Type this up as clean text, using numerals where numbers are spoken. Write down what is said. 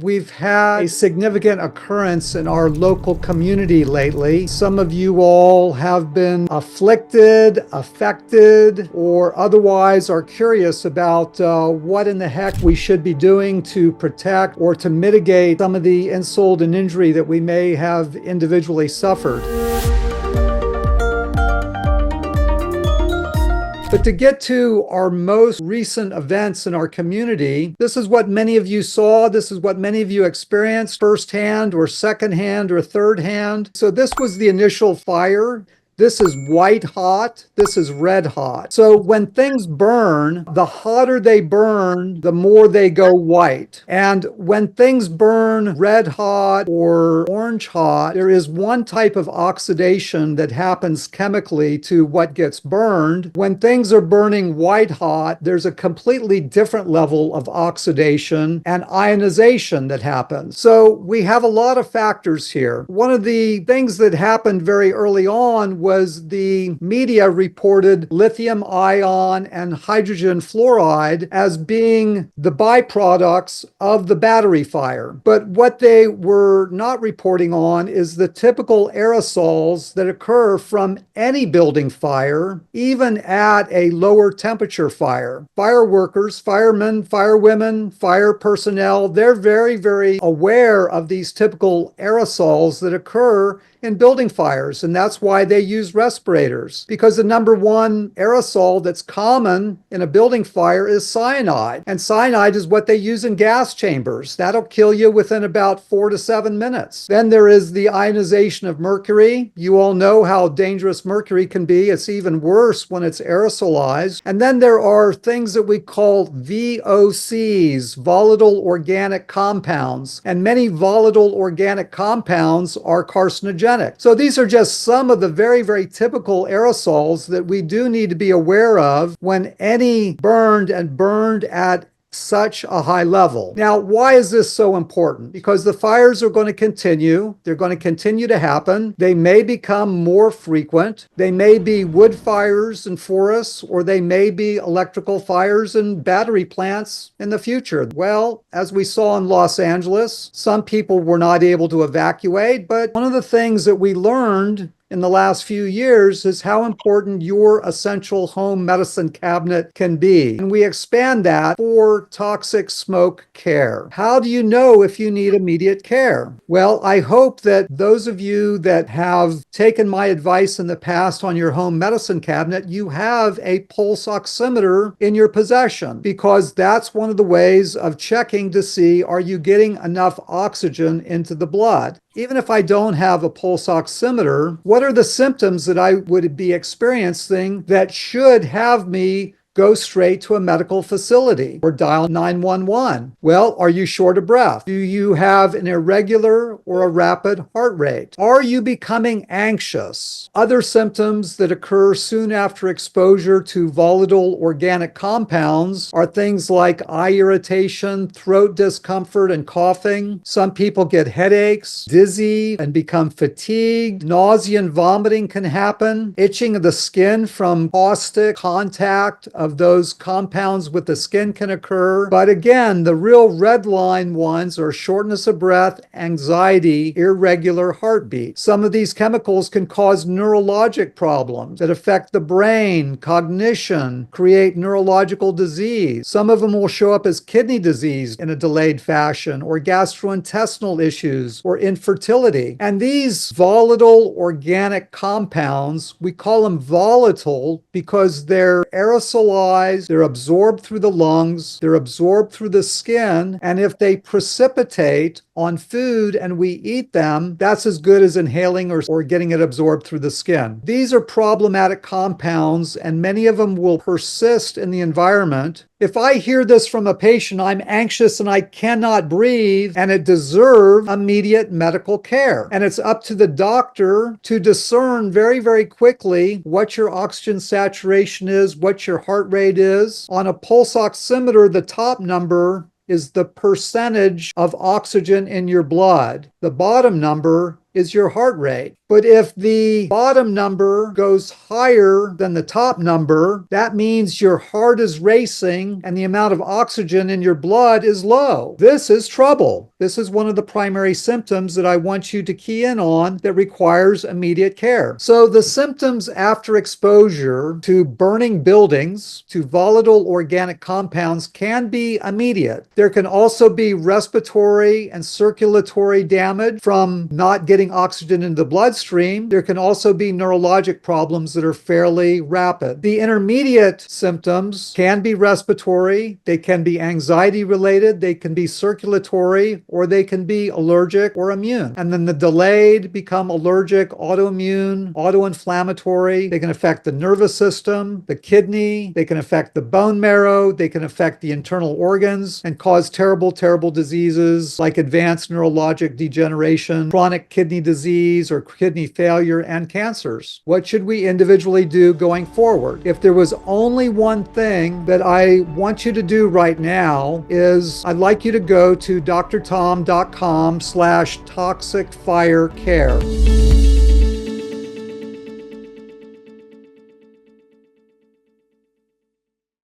We've had a significant occurrence in our local community lately. Some of you all have been afflicted, affected, or otherwise are curious about what in the heck we should be doing to protect or to mitigate some of the insult and injury that we may have individually suffered. But to get to our most recent events in our community, this is what many of you saw. This is what many of you experienced firsthand or secondhand or third hand. So this was the initial fire. This is white hot. This is red hot. So when things burn, the hotter they burn, the more they go white. And when things burn red hot or orange hot, there is one type of oxidation that happens chemically to what gets burned. When things are burning white hot, there's a completely different level of oxidation and ionization that happens. So we have a lot of factors here. One of the things that happened very early on was the media reported lithium ion and hydrogen fluoride as being the byproducts of the battery fire. But what they were not reporting on is the typical aerosols that occur from any building fire, even at a lower temperature fire. Fireworkers, firemen, firewomen, fire personnel, they're very, very aware of these typical aerosols that occur in building fires, and that's why they use respirators, because the number one aerosol that's common in a building fire is cyanide, and cyanide is what they use in gas chambers. That'll kill you within about 4 to 7 minutes. Then there is the ionization of mercury. You all know how dangerous mercury can be. It's even worse when it's aerosolized. And then there are things that we call VOCs, volatile organic compounds, and many volatile organic compounds are carcinogenic. So these are just some of the very, very typical aerosols that we do need to be aware of when any burned at such a high level. Now, why is this so important? Because the fires are going to continue. They're going to continue to happen. They may become more frequent. They may be wood fires in forests, or they may be electrical fires in battery plants in the future. Well, as we saw in Los Angeles, some people were not able to evacuate, but one of the things that we learned in the last few years is how important your essential home medicine cabinet can be. And we expand that for toxic smoke care. How do you know if you need immediate care? Well, I hope that those of you that have taken my advice in the past on your home medicine cabinet, you have a pulse oximeter in your possession, because that's one of the ways of checking to see, are you getting enough oxygen into the blood? Even if I don't have a pulse oximeter, what are the symptoms that I would be experiencing that should have me go straight to a medical facility or dial 911? Well, are you short of breath? Do you have an irregular or a rapid heart rate? Are you becoming anxious? Other symptoms that occur soon after exposure to volatile organic compounds are things like eye irritation, throat discomfort, and coughing. Some people get headaches, dizzy, and become fatigued. Nausea and vomiting can happen. Itching of the skin from caustic contact of those compounds with the skin can occur. But again, the real red line ones are shortness of breath, anxiety, irregular heartbeat. Some of these chemicals can cause neurologic problems that affect the brain, cognition, create neurological disease. Some of them will show up as kidney disease in a delayed fashion, or gastrointestinal issues, or infertility. And these volatile organic compounds, we call them volatile because they're aerosolized, they're absorbed through the lungs, they're absorbed through the skin, and if they precipitate on food and we eat them, that's as good as inhaling or getting it absorbed through the skin. These are problematic compounds, and many of them will persist in the environment. If I hear this from a patient, I'm anxious and I cannot breathe, and it deserves immediate medical care. And it's up to the doctor to discern very, very quickly what your oxygen saturation is, what your heart rate is. On a pulse oximeter, the top number is the percentage of oxygen in your blood. The bottom number is your heart rate. But if the bottom number goes higher than the top number, that means your heart is racing and the amount of oxygen in your blood is low. This is trouble. This is one of the primary symptoms that I want you to key in on that requires immediate care. So the symptoms after exposure to burning buildings, to volatile organic compounds, can be immediate. There can also be respiratory and circulatory damage from not getting oxygen into the bloodstream. There can also be neurologic problems that are fairly rapid. The intermediate symptoms can be respiratory, they can be anxiety related, they can be circulatory, or they can be allergic or immune. And then the delayed become allergic, autoimmune, autoinflammatory. They can affect the nervous system, the kidney, they can affect the bone marrow, they can affect the internal organs and cause terrible, terrible diseases like advanced neurologic degeneration, chronic kidney disease or kidney failure, and cancers. What should we individually do going forward? If there was only one thing that I want you to do right now is I'd like you to go to drtom.com/toxicfirecare.